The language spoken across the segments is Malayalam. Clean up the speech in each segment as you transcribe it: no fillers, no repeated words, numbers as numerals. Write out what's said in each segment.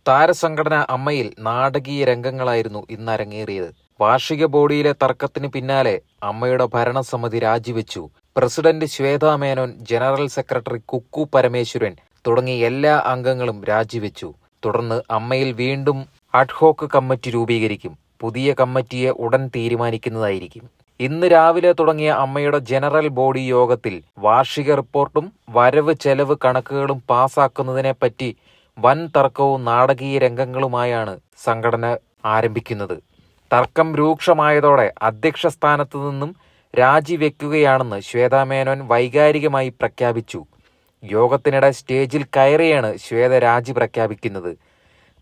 താരസംഘടന അമ്മയിൽ നാടകീയ രംഗങ്ങളായിരുന്നു ഇന്ന് അരങ്ങേറിയത്. വാർഷിക ബോഡിയിലെ തർക്കത്തിന് പിന്നാലെ അമ്മയുടെ ഭരണസമിതി രാജിവെച്ചു. President Shweta Menon, general secretary Kukku Parameswaran തുടങ്ങി എല്ലാ അംഗങ്ങളും രാജിവെച്ചു. തുടർന്ന് അമ്മയിൽ വീണ്ടും അഡ്ഹോക്ക് കമ്മിറ്റി രൂപീകരിക്കും. പുതിയ കമ്മിറ്റിയെ ഉടൻ തീരുമാനിക്കുന്നതായിരിക്കും. ഇന്ന് രാവിലെ തുടങ്ങിയ അമ്മയുടെ ജനറൽ ബോഡി യോഗത്തിൽ വാർഷിക റിപ്പോർട്ടും വരവ് ചെലവ് കണക്കുകളും പാസാക്കുന്നതിനെപ്പറ്റി വൻ തർക്കവും നാടകീയ രംഗങ്ങളുമായാണ് സംഘടന ആരംഭിക്കുന്നത്. തർക്കം രൂക്ഷമായതോടെ അധ്യക്ഷ സ്ഥാനത്തു നിന്നും രാജിവെക്കുകയാണെന്ന് ശ്വേതാ മേനോൻ വൈകാരികമായി പ്രഖ്യാപിച്ചു. യോഗത്തിനിടെ സ്റ്റേജിൽ കയറിയാണ് ശ്വേത രാജി പ്രഖ്യാപിക്കുന്നത്.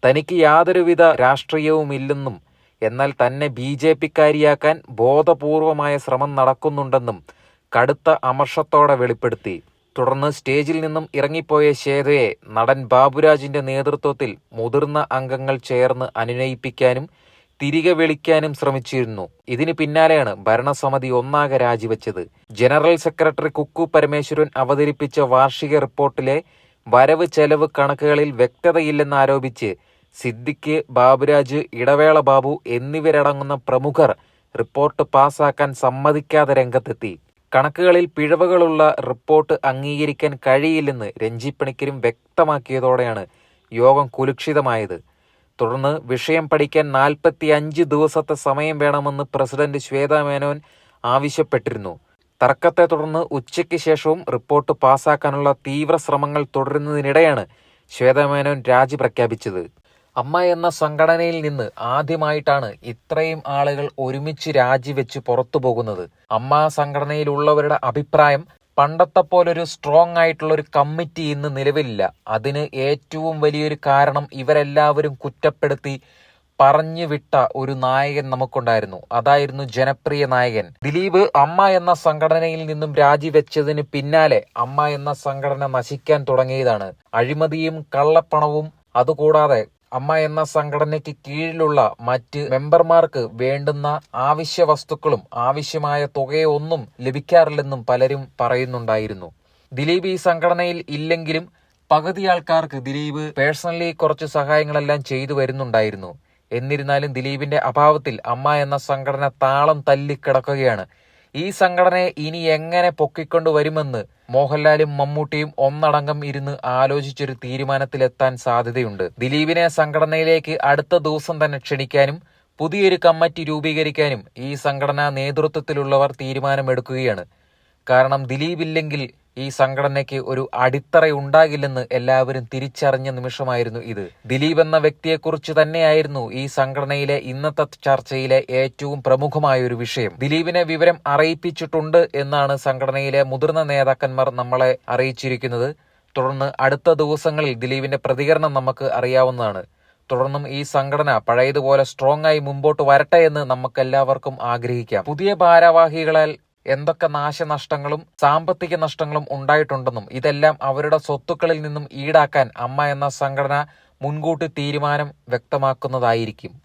തനിക്ക് യാതൊരുവിധ രാഷ്ട്രീയവുമില്ലെന്നും എന്നാൽ തന്നെ BJP-ക്കാരിയാക്കാൻ ബോധപൂർവമായ ശ്രമം നടക്കുന്നുണ്ടെന്നും കടുത്ത അമർഷത്തോടെ വെളിപ്പെടുത്തി. തുടർന്ന് സ്റ്റേജിൽ നിന്നും ഇറങ്ങിപ്പോയ ശ്വേതയെ നടൻ ബാബുരാജിന്റെ നേതൃത്വത്തിൽ മുതിർന്ന അംഗങ്ങൾ ചേർന്ന് അനുനയിപ്പിക്കാനും തിരികെ വിളിക്കാനും ശ്രമിച്ചിരുന്നു. ഇതിന് പിന്നാലെയാണ് ഭരണസമിതി ഒന്നാകെ രാജിവെച്ചത്. ജനറൽ സെക്രട്ടറി കുക്കു പരമേശ്വരൻ അവതരിപ്പിച്ച വാർഷിക റിപ്പോർട്ടിലെ വരവ് ചെലവ് കണക്കുകളിൽ വ്യക്തതയില്ലെന്നാരോപിച്ച് സിദ്ദിഖ്, ബാബുരാജ്, ഇടവേള ബാബു എന്നിവരടങ്ങുന്ന പ്രമുഖർ റിപ്പോർട്ട് പാസാക്കാൻ സമ്മതിക്കാതെ രംഗത്തെത്തി. കണക്കുകളിൽ പിഴവുകളുള്ള റിപ്പോർട്ട് അംഗീകരിക്കാൻ കഴിയില്ലെന്ന് രഞ്ജിപ്പണിക്കരും വ്യക്തമാക്കിയതോടെയാണ് യോഗം കുലുഷിതമായത്. തുടർന്ന് വിഷയം പഠിക്കാൻ 45 ദിവസത്തെ സമയം വേണമെന്ന് പ്രസിഡന്റ് ശ്വേതാ മേനോൻ ആവശ്യപ്പെട്ടിരുന്നു. തർക്കത്തെ തുടർന്ന് ഉച്ചയ്ക്ക് ശേഷവും റിപ്പോർട്ട് പാസാക്കാനുള്ള തീവ്ര ശ്രമങ്ങൾ തുടരുന്നതിനിടെയാണ് ശ്വേതാ മേനോൻ രാജി പ്രഖ്യാപിച്ചത്. അമ്മ എന്ന സംഘടനയിൽ നിന്ന് ആദ്യമായിട്ടാണ് ഇത്രയും ആളുകൾ ഒരുമിച്ച് രാജിവെച്ച് പുറത്തു പോകുന്നത്. അമ്മ സംഘടനയിലുള്ളവരുടെ അഭിപ്രായം പണ്ടത്തെ പോലൊരു സ്ട്രോങ് ആയിട്ടുള്ള ഒരു കമ്മിറ്റി ഇന്ന് നിലവിലില്ല. അതിന് ഏറ്റവും വലിയൊരു കാരണം ഇവരെല്ലാവരും കുറ്റപ്പെടുത്തി പറഞ്ഞു വിട്ട ഒരു നായകൻ നമുക്കുണ്ടായിരുന്നു. അതായിരുന്നു ജനപ്രിയ നായകൻ ദിലീപ്. അമ്മ എന്ന സംഘടനയിൽ നിന്നും രാജിവെച്ചതിന് പിന്നാലെ അമ്മ എന്ന സംഘടന നശിക്കാൻ തുടങ്ങിയതാണ്. അഴിമതിയും കള്ളപ്പണവും, അതുകൂടാതെ അമ്മ എന്ന സംഘടനയ്ക്ക് കീഴിലുള്ള മറ്റ് മെമ്പർമാർക്ക് വേണ്ടുന്ന ആവശ്യ വസ്തുക്കളും ആവശ്യമായ തുകയൊന്നും ലഭിക്കാറില്ലെന്നും പലരും പറയുന്നുണ്ടായിരുന്നു. ദിലീപ് ഈ സംഘടനയിൽ ഇല്ലെങ്കിലും പകുതി ആൾക്കാർക്ക് ദിലീപ് പേഴ്സണലി കുറച്ച് സഹായങ്ങളെല്ലാം ചെയ്തു വരുന്നുണ്ടായിരുന്നു. എന്നിരുന്നാലും ദിലീപിന്റെ അഭാവത്തിൽ അമ്മ എന്ന സംഘടന താളം തല്ലിക്കിടക്കുകയാണ്. ഈ സംഘടനയെ ഇനി എങ്ങനെ പൊക്കിക്കൊണ്ടുവരുമെന്ന് മോഹൻലാലും മമ്മൂട്ടിയും ഒന്നടങ്കം ഇരുന്ന് ആലോചിച്ചൊരു തീരുമാനത്തിലെത്താൻ സാധ്യതയുണ്ട്. ദിലീപിനെ സംഘടനയിലേക്ക് അടുത്ത ദിവസം തന്നെ ക്ഷണിക്കാനും പുതിയൊരു കമ്മിറ്റി രൂപീകരിക്കാനും ഈ സംഘടനാ നേതൃത്വത്തിലുള്ളവർ തീരുമാനമെടുക്കുകയാണ്. കാരണം ദിലീപ് ഇല്ലെങ്കിൽ ഈ സംഘടനയ്ക്ക് ഒരു അടിത്തറയുണ്ടാകില്ലെന്ന് എല്ലാവരും തിരിച്ചറിഞ്ഞ നിമിഷമായിരുന്നു ഇത്. ദിലീപ് എന്ന വ്യക്തിയെക്കുറിച്ച് തന്നെയായിരുന്നു ഈ സംഘടനയിലെ ഇന്നത്തെ ചർച്ചയിലെ ഏറ്റവും പ്രമുഖമായ ഒരു വിഷയം. ദിലീപിനെ വിവരം അറിയിപ്പിച്ചിട്ടുണ്ട് എന്നാണ് സംഘടനയിലെ മുതിർന്ന നേതാക്കന്മാർ നമ്മളെ അറിയിച്ചിരിക്കുന്നത്. തുടർന്ന് അടുത്ത ദിവസങ്ങളിൽ ദിലീപിന്റെ പ്രതികരണം നമുക്ക് അറിയാവുന്നതാണ്. തുടർന്നും ഈ സംഘടന പഴയതുപോലെ സ്ട്രോങ് ആയി മുമ്പോട്ട് വരട്ടെ എന്ന് നമുക്കെല്ലാവർക്കും ആഗ്രഹിക്കാം. പുതിയ ഭാരവാഹികളാൽ എന്തൊക്കെ നാശനഷ്ടങ്ങളും സാമ്പത്തിക നഷ്ടങ്ങളും ഉണ്ടായിട്ടുണ്ടെന്നും ഇതെല്ലാം അവരുടെ സ്വത്തുക്കളിൽ നിന്നും ഈടാക്കാൻ അമ്മ എന്ന സംഘടന മുൻകൂട്ടി തീരുമാനം വ്യക്തമാക്കുന്നതായിരിക്കും.